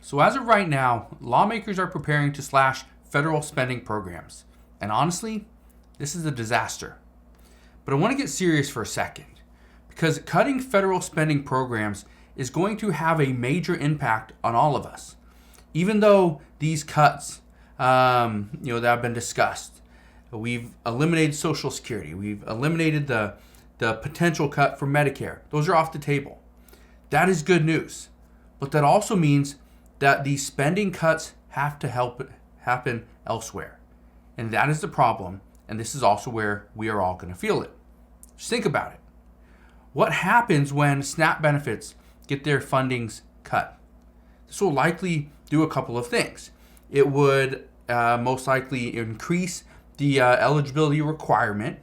So as of right now, lawmakers are preparing to slash federal spending programs. And honestly, this is a disaster. But I want to get serious for a second, because cutting federal spending programs is going to have a major impact on all of us. Even though these cuts, that have been discussed, we've eliminated Social Security, we've eliminated the potential cut for Medicare. Those are off the table. That is good news. But that also means that these spending cuts have to happen elsewhere. And that is the problem. And this is also where we are all going to feel it. Just think about it. What happens when SNAP benefits get their fundings cut? This will likely do a couple of things. It would most likely increase the eligibility requirement,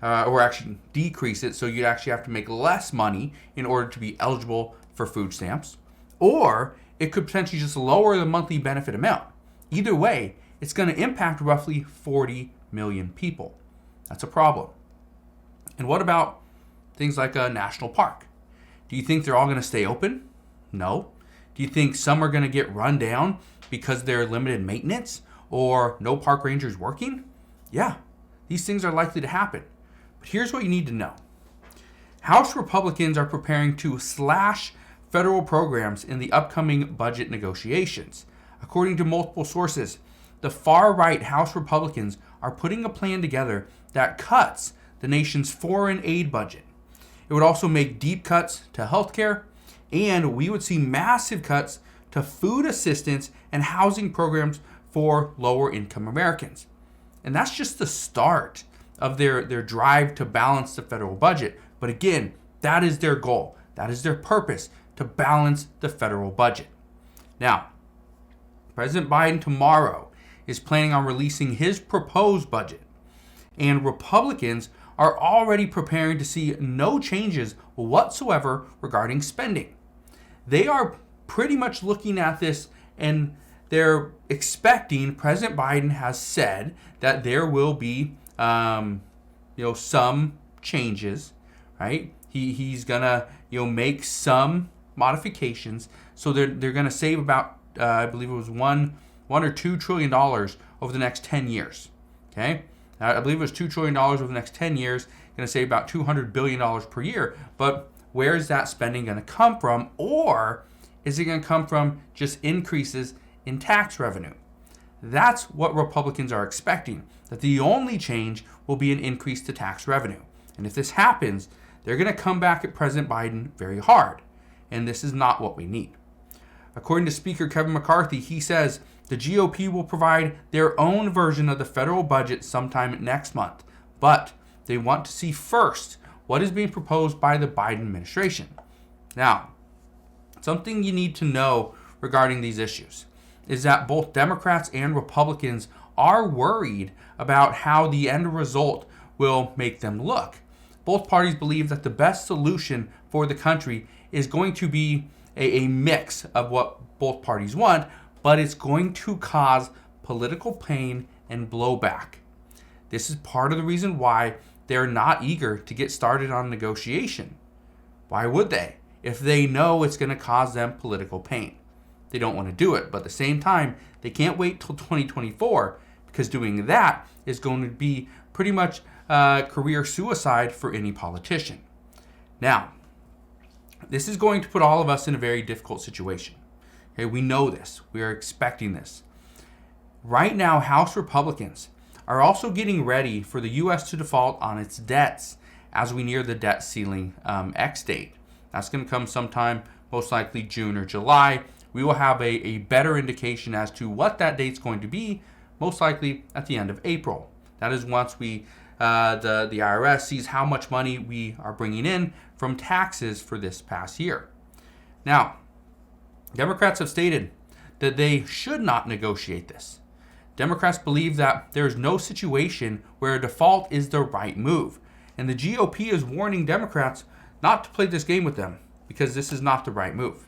or actually decrease it, so you'd actually have to make less money in order to be eligible for food stamps. Or it could potentially just lower the monthly benefit amount. Either way, it's going to impact roughly 40 million people. That's a problem. And what about things like a national park? Do you think they're all going to stay open? No. Do you think some are going to get run down because they're limited maintenance or no park rangers working? Yeah, these things are likely to happen. But here's what you need to know. House Republicans are preparing to slash federal programs in the upcoming budget negotiations. According to multiple sources, the far-right House Republicans are putting a plan together that cuts the nation's foreign aid budget. It would also make deep cuts to healthcare, and we would see massive cuts to food assistance and housing programs for lower-income Americans. And that's just the start of their drive to balance the federal budget. But again, that is their goal. That is their purpose, to balance the federal budget. Now, President Biden tomorrow is planning on releasing his proposed budget, and Republicans are already preparing to see no changes whatsoever regarding spending. They are pretty much looking at this, and they're expecting, President Biden has said that there will be some changes, right? He's gonna make some modifications, so they're gonna save about I believe it was $1 or $2 trillion over the next 10 years. Okay, I believe it was $2 trillion over the next 10 years. Going to save about $200 billion per year. But where is that spending going to come from, or is it going to come from just increases in tax revenue? That's what Republicans are expecting. That the only change will be an increase to tax revenue. And if this happens, they're going to come back at President Biden very hard. And this is not what we need. According to Speaker Kevin McCarthy, he says the GOP will provide their own version of the federal budget sometime next month. But they want to see first what is being proposed by the Biden administration. Now, something you need to know regarding these issues is that both Democrats and Republicans are worried about how the end result will make them look. Both parties believe that the best solution for the country is going to be a mix of what both parties want, but it's going to cause political pain and blowback. This is part of the reason why they're not eager to get started on negotiation. Why would they? If they know it's going to cause them political pain. They don't want to do it, but at the same time, they can't wait till 2024, because doing that is going to be pretty much career suicide for any politician. Now, this is going to put all of us in a very difficult situation. Okay, we know this. We are expecting this. Right now, House Republicans are also getting ready for the U.S. to default on its debts as we near the debt ceiling X date. That's going to come sometime, most likely June or July. We will have a better indication as to what that date's going to be, most likely at the end of April. That is once the IRS sees how much money we are bringing in from taxes for this past year. Now, Democrats have stated that they should not negotiate this. Democrats believe that there is no situation where a default is the right move. And the GOP is warning Democrats not to play this game with them, because this is not the right move.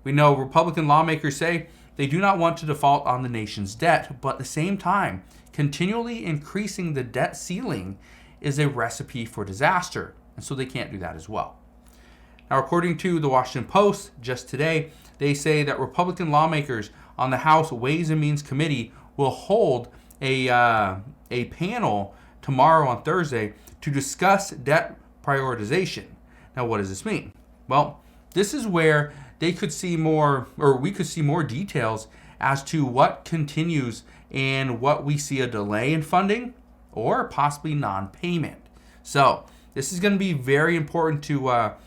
We know Republican lawmakers say they do not want to default on the nation's debt, but at the same time, continually increasing the debt ceiling is a recipe for disaster, and so they can't do that as well. Now, according to the Washington Post just today, they say that Republican lawmakers on the House Ways and Means Committee will hold a panel tomorrow on Thursday to discuss debt prioritization. Now, what does this mean? Well, this is where they could see more, or we could see more details as to what continues and what we see a delay in funding or possibly non-payment. So this is going to be very important well,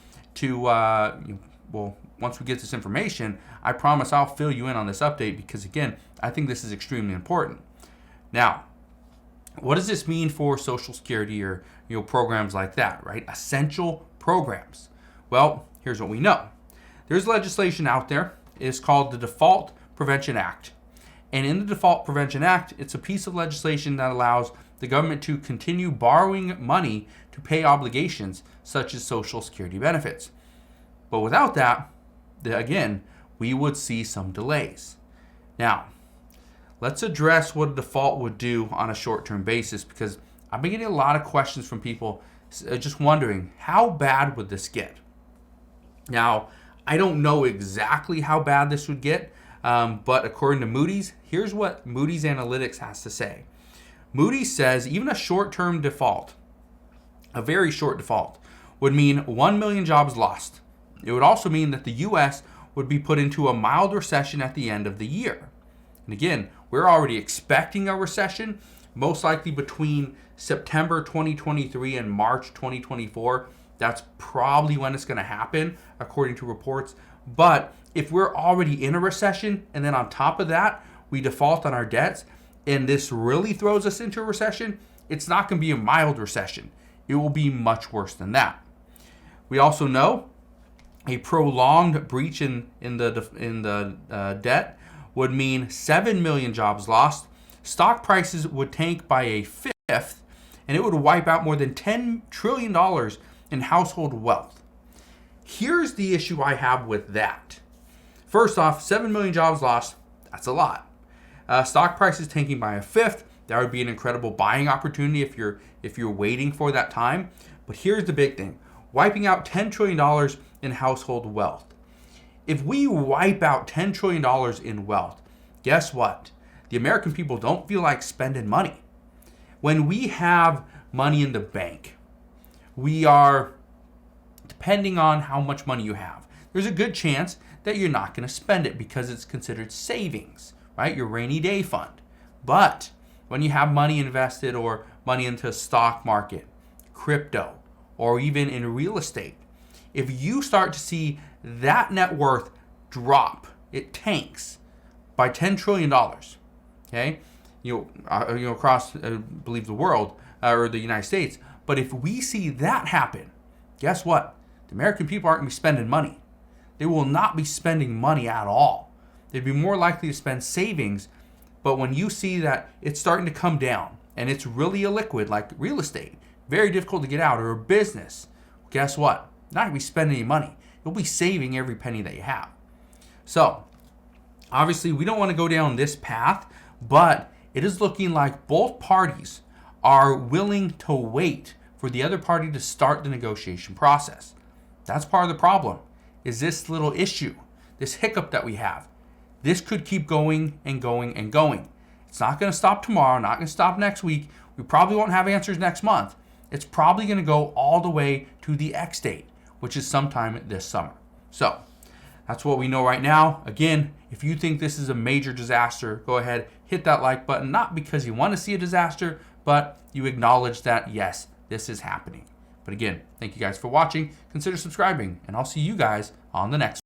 once we get this information, I promise I'll fill you in on this update because, again, I think this is extremely important. Now, what does this mean for Social Security or programs like that, right? Essential programs. Well, here's what we know. There's legislation out there. It's called the Default Prevention Act. And in the Default Prevention Act, it's a piece of legislation that allows the government to continue borrowing money to pay obligations such as Social Security benefits. But without that, again, we would see some delays. Now, let's address what a default would do on a short-term basis, because I've been getting a lot of questions from people just wondering, how bad would this get? Now, I don't know exactly how bad this would get, but according to Moody's, here's what Moody's Analytics has to say. Moody's says even a short-term default, a very short default, would mean 1 million jobs lost. It would also mean that the U.S. would be put into a mild recession at the end of the year. And again, we're already expecting a recession, most likely between September 2023 and March 2024. That's probably when it's going to happen, according to reports. But if we're already in a recession, and then on top of that, we default on our debts, and this really throws us into a recession, it's not going to be a mild recession. It will be much worse than that. We also know a prolonged breach in the debt would mean 7 million jobs lost. Stock prices would tank by a fifth, and it would wipe out more than $10 trillion in household wealth. Here's the issue I have with that. First off, 7 million jobs lost, that's a lot. Stock prices tanking by a fifth, that would be an incredible buying opportunity if you're waiting for that time. But here's the big thing. Wiping out $10 trillion in household wealth. If we wipe out $10 trillion in wealth, guess what? The American people don't feel like spending money. When we have money in the bank, we are, depending on how much money you have, there's a good chance that you're not going to spend it because it's considered savings, right? Your rainy day fund. But when you have money invested or money into stock market, crypto, or even in real estate, if you start to see that net worth drop, it tanks by $10 trillion, okay? Across, I believe, the world or the United States. But if we see that happen, guess what? The American people aren't going to be spending money. They will not be spending money at all. They'd be more likely to spend savings. But when you see that it's starting to come down and it's really illiquid, like real estate, very difficult to get out, or a business, guess what? You're not going to be spending any money. You'll be saving every penny that you have. So, obviously, we don't want to go down this path, but it is looking like both parties are willing to wait for the other party to start the negotiation process. That's part of the problem, is this little issue, this hiccup that we have. This could keep going and going and going. It's not going to stop tomorrow, not going to stop next week. We probably won't have answers next month. It's probably going to go all the way to the X date, which is sometime this summer. So that's what we know right now. Again, if you think this is a major disaster, go ahead, hit that like button, not because you want to see a disaster, but you acknowledge that, yes, this is happening. But again, thank you guys for watching. Consider subscribing, and I'll see you guys on the next one.